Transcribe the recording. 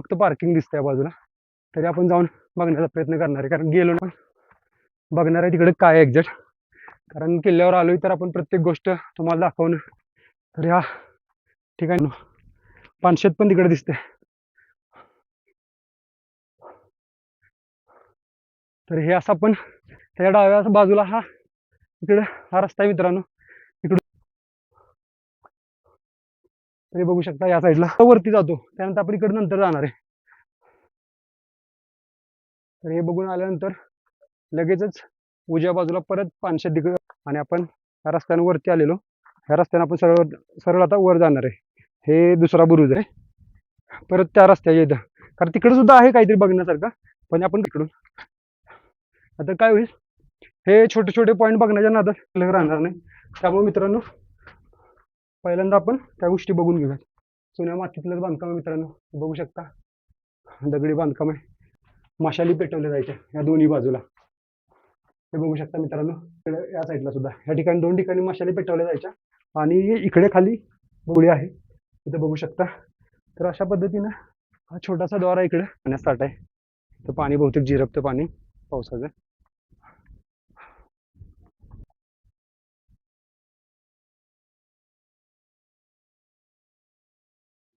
फक्त पार्किंग दिसतंय बाजूला, तरी आपण जाऊन बघण्याचा प्रयत्न करणार आहे, कारण गेलो ना बघणार आहे तिकडे काय एक्झॅक्ट, कारण किल्ल्यावर आलोय तर आपण प्रत्येक गोष्ट तुम्हाला दाखवणं. तर ह्या ठिकाणी पानशेत पण तिकडे दिसते. तर हे असं आपण त्याच्या डाव्या बाजूला इकडे हा रस्ता आहे मित्रांनो, इकडून तरी बघू शकता या साईडला वरती जातो, त्यानंतर आपण इकडे नंतर जाणार आहे. तर हे बघून आल्यानंतर लगेचच उजव्या बाजूला परत पानशेत तिकडे, आणि आपण ह्या रस्त्याने वरती आलेलो, ह्या रस्त्याने आपण सरळ सरळ आता वर जाणार आहे. हे दुसरा बुरुज आहे परत त्या रस्त्याच्या इथं, कारण तिकडे सुद्धा आहे काहीतरी बघण्यासारखं, पण आपण तिकडून आता काय होईल, हे छोटे छोटे पॉईंट बघण्याच्या नादात शिल्लक राहणार नाही. त्यामुळे मित्रांनो पहिल्यांदा आपण त्या गोष्टी बघून घेऊयात. जुन्या मातीतलं बांधकाम आहे मित्रांनो, बघू शकता दगडी बांधकाम आहे, मशाली पेटवल्या जायच्या या दोन्ही बाजूला, हे बघू शकता मित्रांनो. या साईडला सुद्धा या ठिकाणी 2 ठिकाणी मशाली पेटवल्या जायच्या, आणि इकडे खाली बोळी आहे इथं बघू शकता. तर अशा पद्धतीनं हा छोटासा द्वार आहे, इकडे पाण्यात साठ आहे, तर पाणी बहुतेक झिरपतं पाणी पावसाचं.